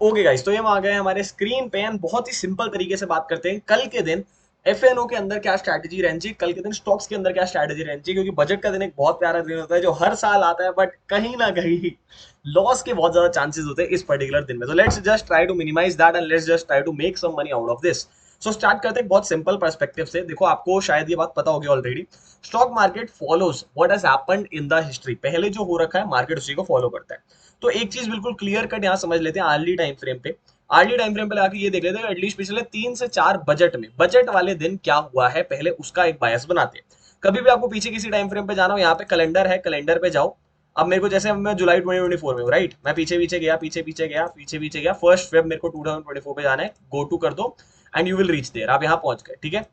Okay guys, तो ये हम आ गए हमारे स्क्रीन पे एंड बहुत ही सिंपल तरीके से बात करते हैं कल के दिन एफएनओ के अंदर क्या स्ट्रैटेजी रहनी चाहिए, कल के दिन स्टॉक्स के अंदर क्या स्ट्रैटेजी रहनी चाहिए, क्योंकि बजट का दिन एक बहुत प्यारा दिन होता है जो हर साल आता है, बट कहीं ना कहीं लॉस के बहुत ज्यादा चांसेस होते हैं इस पर्टिकुलर दिन में। तो let's just try to minimise that and let's just try to make some money out of this. So start करते हैं बहुत सिंपल पर्सपेक्टिव से। देखो, आपको शायद ये बात पता होगी already, stock market follows what has happened in the history. पहले जो हो रखा है मार्केट उसी को फॉलो करता है। तो एक चीज बिल्कुल क्लियर कट यहाँ समझ लेते हैं अर्ली टाइम फ्रेम पे। अर्ली टाइम फ्रेम पे लाके ये देख लेते हैं एटलीस्ट पिछले 3 से 4 बजट में बजट वाले दिन क्या हुआ है, पहले उसका एक बायस बनाते हैं। कभी भी आपको पीछे किसी टाइम फ्रेम पे जाना हो, यहाँ पे कैलेंडर है, कैलेंडर पे जाओ। अब मेरे को जैसे मैं जुलाई 2024 में हूँ, राइट, मैं पीछे पीछे गया, पीछे पीछे गया, पीछे पीछे गया, 1 फेब मेरे को 2024 पे जाना है, गो टू कर दो and you will reach there. आप यहाँ पहुंच गए, ठीक है।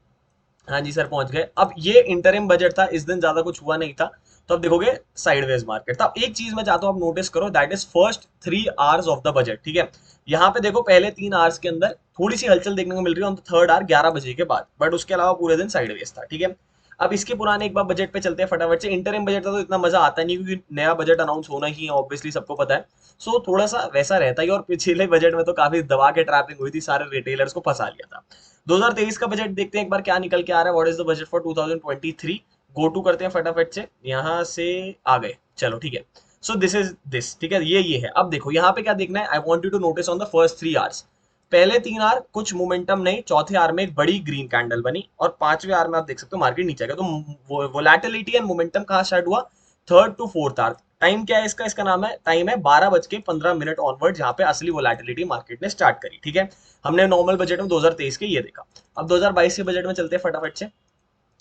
हाँ जी सर, पहुंच गए। अब ये इंटरिम बजट था, इस दिन ज्यादा कुछ हुआ नहीं था, तो अब देखोगे साइडवेज मार्केट था। अब एक चीज मैं चाहता हूं आप नोटिस करो, that is first 3 hours of the budget, ठीक है। यहाँ पे देखो पहले 3 आवर्स के अंदर थोड़ी सी हलचल देखने को मिल रही है ऑन द थर्ड आवर 11 बजे के बाद, बट उसके अलावा पूरे दिन साइडवेज था, ठीक है। अब इसके पुराने एक बार बजट पे चलते हैं फटाफट से। इंटरिम बजट का तो इतना मजा आता नहीं, क्योंकि नया बजट अनाउंस होना ही है, ऑब्वियसली सबको पता है। सो थोड़ा सा वैसा रहता ही। और पिछले बजट में तो काफी दबा के ट्रैपिंग हुई थी, सारे रिटेलर्स को फंसा लिया था। 2023 का बजट देखते हैं एक बार क्या निकल के आ रहा है, what is the budget for 2023। Go to करते हैं फटाफट से, यहाँ से आ गए, चलो ठीक है। सो दिस इज दिस, ठीक है, ये है। अब देखो यहाँ पे क्या देखना है, I want you to notice on the first 3 hours. पहले 3 आवर कुछ मोमेंटम नहीं, चौथे आवर में एक बड़ी ग्रीन कैंडल बनी, और 5वें आवर में आप देख सकते हो मार्केट नीचे गया। तो वोलेटिलिटी एंड मोमेंटम कहाँ स्टार्ट हुआ, third to fourth hour. Time क्या है इसका, इसका नाम है, टाइम है 12:15 ऑनवर्ड, जहाँ पे असली वोलेटिलिटी मार्केट ने स्टार्ट करी, ठीक है। हमने नॉर्मल बजट में 2023 के ये देखा। अब 2022 के बजट में चलते हैं फटाफट से।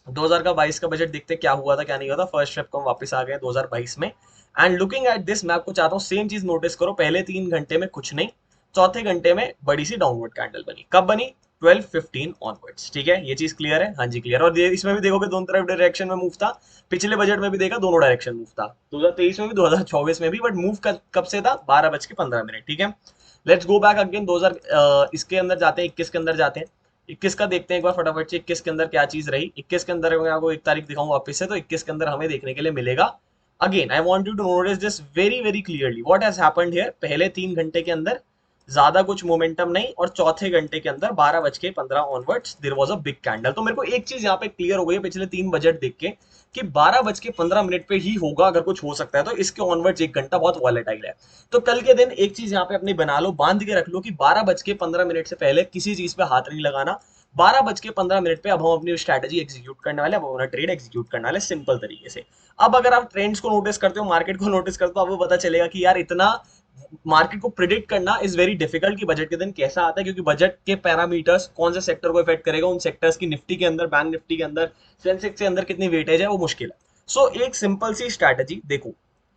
2022 का बजट देखते हैं क्या हुआ था क्या नहीं हुआ था। फर्स्ट स्टेप को हम वापस आ गए 2022 में। एंड लुकिंग एट दिस, मैं आपको चाहता हूँ सेम चीज नोटिस करो। पहले 3 घंटे में कुछ नहीं, चौथे घंटे में बड़ी सी डाउनवर्ड कैंडल बनी। कब बनी, 12:15 ऑनवर्ड्स, ठीक है। ये चीज क्लियर है, हाँ जी क्लियर। और इसमें भी देखोगे दोनों तरफ डायरेक्शन में मूव था। पिछले बजट में भी देखा दोनों डायरेक्शन मूव था, 2023 में भी 2024 में भी, बट मूव कब से था, 12:15, ठीक है। लेट्स गो बैक अगेन 2000 इसके अंदर जाते हैं, 21 के अंदर जाते हैं। 21 का देखते हैं एक बार फटाफट से, 21 के अंदर क्या चीज रही। 21 के अंदर मैं आपको एक तारीख दिखाऊं वापस से, तो 21 के अंदर हमें देखने के लिए मिलेगा। Again I want you to notice this very very clearly, what has happened here. पहले 3 घंटे के अंदर ज्यादा कुछ मोमेंटम नहीं, और चौथे घंटे के अंदर 12:15 onwards there was a big candle. तो मेरे को एक चीज यहाँ पे क्लियर हो गई है पिछले 3 बजट देख के, कि 12:15 पे ही होगा अगर कुछ हो सकता है, तो इसके ऑनवर्ड्स 1 घंटा बहुत वॉलेटाइल है। तो कल के दिन एक चीज यहाँ पे अपनी बना लो, बांध के रख लो, कि 12:15 से पहले किसी चीज पे हाथ नहीं लगाना। 12:15 पे अब हम अपनी स्ट्रैटेजी एग्जीक्यूट करने वाले, अब अपना ट्रेड एग्जीक्यूट करने वाले सिंपल तरीके से। अब अगर आप ट्रेंड्स को नोटिस करते हो, मार्केट को नोटिस करते हो, आपको पता चलेगा कि यार इतना मार्केट को प्रिडिक्ट करना इज वेरी डिफिकल्ट कि बजट के दिन कैसा आता है, क्योंकि बजट के पैरामीटर्स कौन से सेक्टर को इफेक्ट करेगा, उन सेक्टर्स की निफ्टी के अंदर, बैंक निफ्टी के अंदर, सेंसेक्स के अंदर कितनी वेटेज है, वो मुश्किल है। सो एक सिंपल सी स्ट्रैटेजी देखो,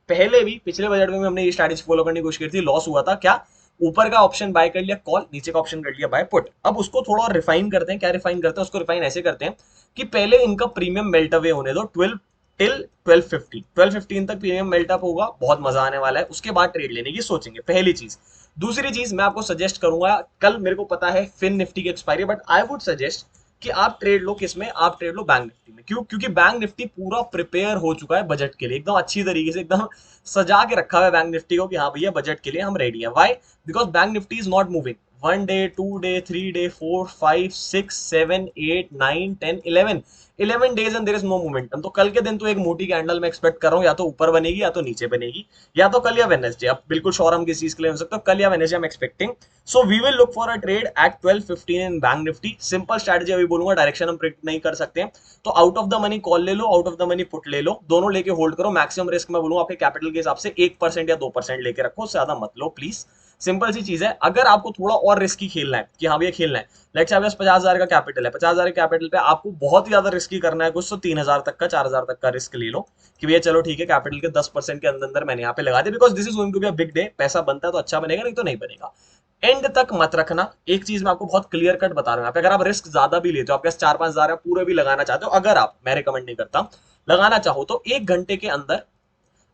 पहले भी पिछले बजट में भी हमने ये स्ट्रैटेजी फॉलो करने की कोशिश की थी, लॉस हुआ था। क्या, ऊपर का ऑप्शन बाय कर लिया कॉल, नीचे का ऑप्शन कर लिया बाय पुट। अब उसको थोड़ा रिफाइन करते हैं। क्या रिफाइन करते हैं, उसको रिफाइन ऐसे करते हैं कि पहले इनका प्रीमियम मेल्ट अवे होने दो 12 टिल 12:15 तक प्रीमियम मेल्टअप होगा, बहुत मजा आने वाला है। उसके बाद ट्रेड लेने की सोचेंगे, पहली चीज। दूसरी चीज मैं आपको सजेस्ट करूंगा, कल मेरे को पता है फिन निफ्टी की expiry, but I would suggest कि आप ट्रेड लो किसमें, आप ट्रेड लो बैंक निफ्टी में। क्यों, क्योंकि बैंक निफ्टी पूरा प्रिपेयर हो चुका है बजट के लिए, एकदम अच्छी तरीके से, एकदम सजा के रखा हुआ है बैंक निफ्टी को कि हाँ भैया बजट के लिए हम रेडी हैं। Why, because Bank Nifty is not moving 1 day, 2 day, 3 day, 4, 5, 6, 7, 8, 9, 10, 11 11 days and there is no momentum. तो कल के दिन तो एक मोटी कैंडल मैं एक्सपेक्ट कर रहा हूँ, या तो ऊपर बनेगी या तो नीचे बनेगी, या तो कल या वेडनेसडे। अब बिल्कुल श्योर हम किस चीज के लिए हो सकते हो, कल या वेडनेसडे हम expecting. So we will look for a trade at 12:15 in Bank Nifty. Simple strategy अभी बोलूंगा, डायरेक्शन हम प्रिडिक्ट नहीं कर सकते हैं, तो out of the money call ले लो, out of the money put ले लो, दोनों लेके होल्ड करो। मैक्सिमम रिस्क मैं बोलूंगा आपके कैपिटल के हिसाब से 1% या 2% लेके रखो, उससे ज्यादा मत लो प्लीज। सिंपल सी चीज है। अगर आपको थोड़ा और रिस्की खेलना है कि हाँ भैया खेलना है, लेट्स से आपके पास 50,000 का कैपिटल है, 50,000 के कैपिटल पे आपको बहुत ही ज्यादा रिस्की करना है कुछ, तो 3,000 तक का, 4,000 तक का रिस्क ले लो कि भैया चलो ठीक है, कैपिटल के 10% के अंदर अंदर मैंने यहाँ पे लगा दिया, because this is going to be a big day. पैसा बनता है तो अच्छा बनेगा, नहीं तो नहीं बनेगा। एंड तक मत रखना। एक चीज मैं आपको बहुत क्लियर कट बता रहा हूँ यहाँ पे, अगर आप रिस्क ज्यादा भी लेते हो, आपके पास 4-5 हजार पूरे भी लगाना चाहते हो, अगर आप, मैं रिकमेंड नहीं करता, लगाना चाहो तो 1 घंटे के अंदर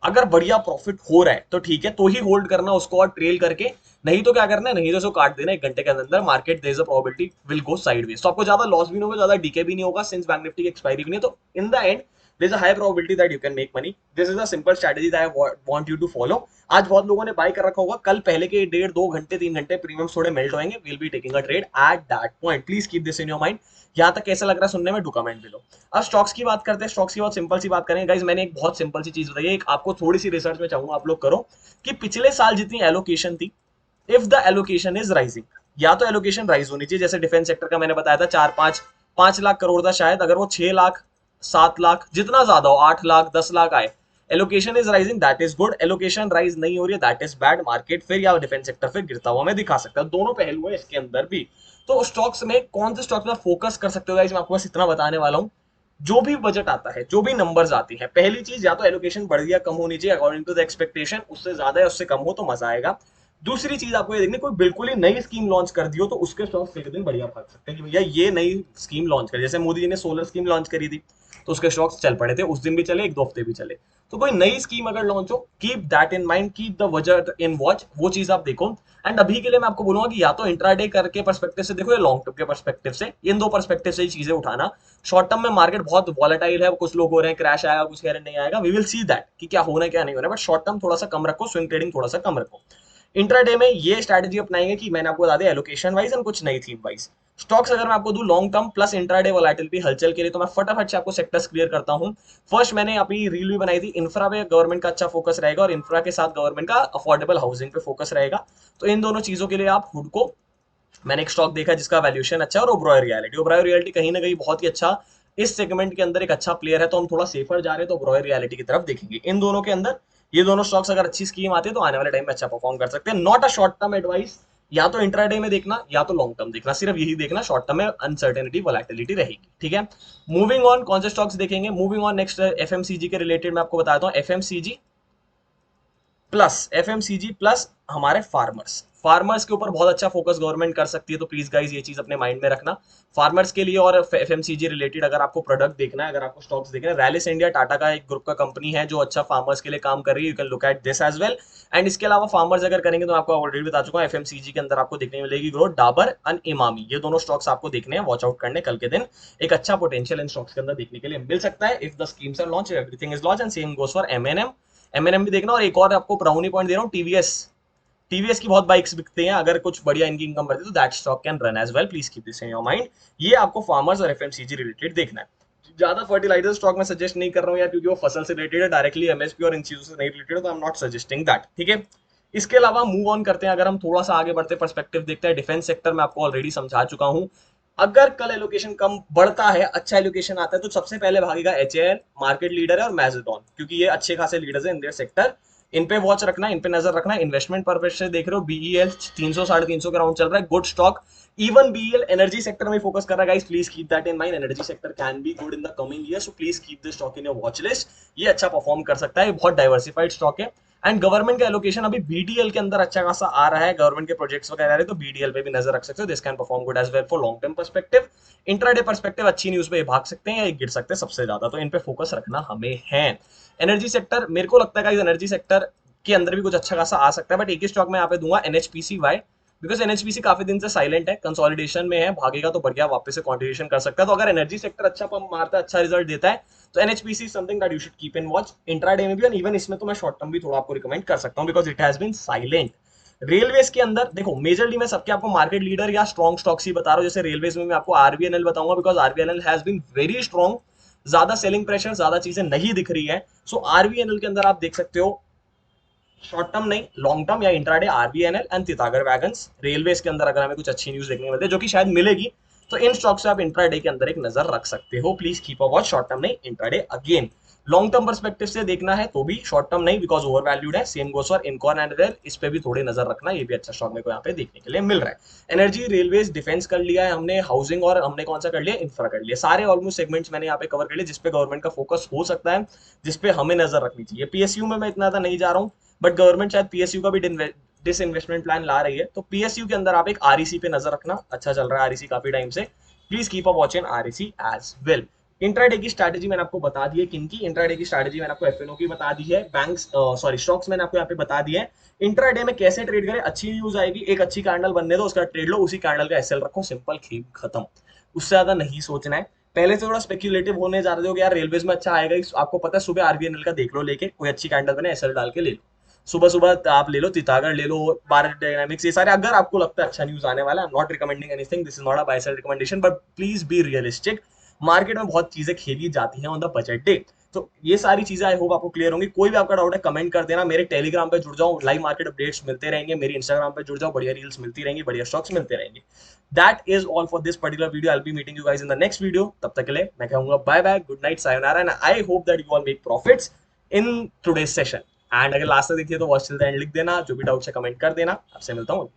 अगर बढ़िया प्रॉफिट हो रहा है तो ठीक है, तो ही होल्ड करना उसको और ट्रेल करके। नहीं तो क्या करना है, नहीं तो उसको काट देना 1 घंटे के अंदर। Market there is a probability will go sideways, तो आपको ज्यादा लॉस भी नहीं होगा, ज्यादा डीके भी नहीं होगा, सिंस बैंक निफ्टी की एक्सपायरी भी नहीं है। तो in the end there is a high probability that you can make money. This is a simple strategy that I want you to follow. आज बहुत लोगों ने बाय कर रखा होगा, कल पहले के 1.5 2 घंटे 3 घंटे प्रीमियम थोड़े मेल्ट होंगे, will be taking a trade at that point. Please keep this in your mind. यहाँ तक कैसा लग रहा है सुनने में, डू कमेंट बिलो. अब स्टॉक्स की बात करते हैं. स्टॉक्स की बहुत सिंपल सी बात करेंगे गाइज. मैंने एक बहुत सिंपल सी चीज बताई है, एक आपको थोड़ी सी रिसर्च में चाहूंगा आप लोग करो कि पिछले साल जितनी एलोकेशन थी, if the allocation is rising, या तो एलोकेशन राइज होनी चाहिए. जैसे डिफेंस सेक्टर का मैंने बताया था 4 5 5 लाख करोड़ था शायद, अगर वो 6 लाख 7 लाख जितना ज्यादा हो, 8 लाख 10 लाख आए, allocation is rising, that is good. Allocation rise नहीं हो रही है, दैट इज बैड. मार्केट फिर या डिफेंस सेक्टर फिर गिरता हुआ मैं दिखा सकता हूं. दोनों पहलू है इसके अंदर भी. तो स्टॉक्स में कौन से स्टॉक्स में फोकस कर सकते हो गाइस, मैं आपको बस इतना बताने वाला हूं. जो भी बजट आता है, जो भी नंबर्स आती है, पहली चीज या तो एलोकेशन बढ़ गया कम होनी चाहिए अकॉर्डिंग टू द एक्सपेक्टेशन, उससे ज्यादा है उससे कम हो तो मजा आएगा. दूसरी चीज आपको ये देखनी, कोई बिल्कुल ही नई स्कीम लॉन्च कर दी हो तो उसके स्टॉक्स एक दिन बढ़िया भाग सकते हैं कि भैया ये नई स्कीम लॉन्च करी. जैसे मोदी जी ने सोलर स्कीम लॉन्च करी थी तो उसके स्टॉक्स चल पड़े थे, उस दिन भी चले, 1 2 हफ्ते भी चले. तो कोई नई स्कीम अगर लॉन्च हो, keep that in mind, keep the budget in watch, वो चीज आप देखो. एंड अभी के लिए मैं आपको बोलूंगा कि या तो इंट्राडे करके पर्सपेक्टिव से देखो या लॉन्ग टर्म के पर्सपेक्टिव से, इन दो पर्सपेक्टिव से ही चीजें उठाना. शॉर्ट टर्म में मार्केट बहुत वॉलेटाइल है, कुछ लोग हो रहे हैं क्रैश आएगा, कुछ कह रहे नहीं आएगा, वी विल सी दैट कि क्या होना है क्या नहीं होना है. बट शॉर्ट टर्म थोड़ा सा कम रखो, स्विंग ट्रेडिंग थोड़ा सा कम रखो. इंट्राडे में ये स्ट्रैटेजी अपनाएंगे कि मैंने आपको बता दिया एलोकेशन वाइज एंड कुछ नई थीम वाइज. स्टॉक्स अगर मैं आपको दूं long term plus intraday volatility हलचल के लिए, तो मैं फटाफट से आपको सेक्टर्स क्लियर करता हूं. फर्स्ट मैंने अपनी रील भी बनाई थी, इंफ्रा पे गवर्नमेंट का अच्छा फोकस रहेगा और इंफ्रा के साथ गवर्नमेंट का अफोर्डेबल हाउसिंग पे फोकस रहेगा. तो इन दोनों चीजों के लिए आप खुद को, मैंने एक स्टॉक देखा जिसका वैल्यूएशन अच्छा है और ओबरॉय रियलिटी. ओबरॉय रियलिटी कहीं ना कहीं बहुत ही अच्छा इस सेगमेंट के अंदर एक अच्छा प्लेयर है, तो हम थोड़ा सेफर जा रहे हैं तो ओबरॉय रियलिटी की तरफ देखेंगे. इन दोनों के अंदर ये दोनों स्टॉक्स अगर अच्छी स्कीम आती है तो आने वाले टाइम में अच्छा परफॉर्म कर सकते हैं. Not a short term advice, या तो इंट्राडे में देखना या तो लॉन्ग टर्म देखना, सिर्फ यही देखना. शॉर्ट टर्म में अनसर्टेनिटी वोलेटिलिटी रहेगी. ठीक है, मूविंग ऑन. कौन से स्टॉक्स देखेंगे, मूविंग ऑन नेक्स्ट एफएमसीजी के रिलेटेड मैं आपको बताता हूँ. एफएमसीजी प्लस हमारे फार्मर्स. फार्मर्स के ऊपर बहुत अच्छा फोकस गवर्नमेंट कर सकती है, तो प्लीज गाइज ये चीज अपने माइंड में रखना फार्मर्स के लिए. और एफएमसीजी रिलेटेड अगर आपको प्रोडक्ट देखना है, अगर आपको स्टॉक्स देखना है, रैलिस इंडिया टाटा का एक ग्रुप का कंपनी है जो अच्छा फार्मर्स के लिए काम कर रही है, you can look at this as well. And इसके अलावा फार्मर्स अगर करेंगे तो आपको ऑलरेडी बता चुका हूं, एफएमसीजी के अंदर आपको देखने मिलेगी ग्रोथ, डाबर एंड इमामी. ये दोनों स्टॉक्स आपको देखने हैं, वॉच आउट करने. कल के दिन एक अच्छा पोटेंशियल इन स्टॉक्स के अंदर देखने के लिए मिल सकता है if the schemes are launch, everything is launch. And same goes for MNM. MNM भी देखना. और एक और आपको ब्राउनी पॉइंट दे रहा हूँ, टीवीएस. टीवीएस की बहुत बाइक्स बिकते हैं, अगर कुछ बढ़िया इनकी इनकम बढ़ती है तो that stock can run as well. Please keep this in your mind. ये आपको फार्मर्स और एफएमसीजी रिलेटेड देखना है. ज्यादा फर्टिलाइजर स्टॉक में सजेस्ट नहीं कर रहा हूँ यार, क्योंकि वो फसल से रिलेटेड है, डायरेक्टली एमएसपी और इन चीजों से नहीं रिलेटेड है, तो I am not suggesting that. ठीक है, इसके अलावा मूव ऑन करते हैं. अगर हम थोड़ा सा आगे बढ़ते पर्सपेक्टिव देखते हैं, डिफेंस सेक्टर में आपको ऑलरेडी समझा चुका हूं. अगर कल एलोकेशन कम बढ़ता है, अच्छा एलोकेशन आता है, तो सबसे पहले भागेगा एचएएल, मार्केट लीडर है, और मैजडॉन, क्योंकि ये अच्छे खासे लीडर्स हैं इन देयर सेक्टर. इन पे वॉच रखना, इन पे नजर रखना. इन्वेस्टमेंट पर्पज से देख रहे हो, बीईएल 300 350 के राउंड चल रहा है, good stock. Even BEL energy sector में फोकस कर रहा है guys, please keep that in mind. Energy sector can be good in the coming year, so please keep this stock in your watch list. ये अच्छा perform कर सकता है, बहुत डाइवर्सिफाइड स्टॉक है. एंड गवर्नमेंट का एलोकेशन अभी बीडीएल के अंदर अच्छा खासा आ रहा है, गवर्नमेंट के प्रोजेक्ट्स वगैरह आ रहे हैं, तो बीडीएल पे भी नजर रख सकते हो. This can perform good as well for long term perspective. Intraday perspective अच्छी न्यूज पे भाग सकते हैं या गिर सकते हैं सबसे ज्यादा, तो इन पे फोकस रखना हमें है. एनर्जी सेक्टर, मेरे को लगता है एनर्जी सेक्टर के अंदर भी कुछ अच्छा खासा आ सकता है, बट एक ही स्टॉक में यहाँ पे दूंगा, एनएचपीसी. वाई? बिकॉज एनएचपीसी काफी दिन से साइलेंट है, कंसोलिडेशन में है, भागेगा तो बढ़िया वापस से कॉन्ट्रीब्यूशन कर सकता है. तो अगर एनर्जी सेक्टर अच्छा पंप मारता है, अच्छा रिजल्ट देता है, तो NHPC something that you should keep in watch. Intraday में भी और इवन इसमें तो मैं शॉर्ट टर्म भी थोड़ा आपको रिकमेंड कर सकता हूँ, because it has been silent. Railways के अंदर देखो, मेजरली मैं सबके आपको मार्केट लीडर या स्ट्रॉन्ग स्टॉक्स ही बता रहा हूँ. जैसे रेलवेज में मैं आपको आरबीएनएल बताऊंगा, because RVNL has been very strong. ज्यादा सेलिंग प्रेशर, ज्यादा चीजें नहीं दिख रही है, सो आरबीएनएल के अंदर आप देख सकते हो शॉर्ट टर्म नहीं, लॉन्ग टर्म या intraday RVNL and Titagarh wagons. Railways के अंदर अगर हमें कुछ अच्छी न्यूज देखने को मिलती है, जो कि शायद मिलेगी, तो इन स्टॉक से आप इंट्राडे के अंदर एक नजर रख सकते हो. Please keep a watch. Short term नहीं, intraday again. Long term perspective से देखना है तो भी शॉर्ट टर्म नहीं, बिकॉज ओवर वैल्यूड है. Same goes for Ircon and rail, इस पे भी थोड़ी नजर रखना, ये भी अच्छा स्टॉक मेरे को यहाँ पे देखने के लिए मिल रहा है. एनर्जी, रेलवेज, डिफेंस कर लिया है हमने, हाउसिंग और हमने कौन सा कर लिया, इंफ्रा कर लिया. सारे ऑलमोस्ट सेगमेंट्स मैंने यहाँ पे कवर कर लिए जिसपे गवर्नमेंट का फोकस हो सकता है, जिसपे हमें नजर रखनी चाहिए. पीएसयू में मैं इतना ज्यादा नहीं जा रहा हूँ, बट गवर्नमेंट शायद पीएसयू का भी डिसइन्वेस्टमेंट प्लान ला रही है, तो पीएसयू के अंदर आप एक आरईसी पे नजर रखना. अच्छा चल रहा है आरईसी काफी टाइम से, please keep a watch in REC as well. Intraday की स्ट्रैटेजी मैंने आपको बता दी है, किनकी इंट्राडे की स्ट्रैटेजी मैंने आपको एफएनओ की बता दी है, बैंक्स सॉरी स्टॉक्स मैंने आपको यहाँ पे बता दिया है. इंट्राडे में कैसे ट्रेड करें, अच्छी न्यूज आएगी, एक अच्छी कैंडल बनने दो, उसका ट्रेड लो, उसी कैंडल का एसएल रखो, सिंपल, खेल खत्म. उससे ज्यादा नहीं सोचना है. पहले से थोड़ा स्पेक्यूलेटिव होने जा रहे हो कि यार रेलवेज में अच्छा आएगा, आपको पता है सुबह आरबीएनएल का देख लो, लेके कोई अच्छी कैंडल बने एसएल डाल के ले लो, सुबह सुबह आप ले लो तीतागढ़ ले लो, भारत डायनामिक्स, ये सारे अगर आपको लगता है अच्छा न्यूज आने वाला है। Not recommending anything, this is not a buy sell recommendation, but please be realistic. Market में बहुत चीजें खेली जाती हैं ऑन द बजट डे। तो ये सारी चीजें आई होप आपको क्लियर होंगी। कोई भी आपका डाउट है कमेंट कर देना, मेरे टेलीग्राम पे जुड़ जाओ, लाइव मार्केट अपडेट्स मिलते रहेंगे, मेरी इंस्टाग्राम पे जुड़ जाओ, बढ़िया रील्स मिलती रहेंगी, बढ़िया स्टॉक्स मिलते रहेंगे। That is all for this particular video. I will be meeting you guys in the next video. तब तक के लिए मैं कहूंगा bye bye, good night, sayonara, and I hope that you all make profits in today's session. And अगर last तक देखिए तो वॉच टिल द एंड लिख देना, जो भी डाउट्स है कमेंट कर देना। आपसे मिलता हूँ।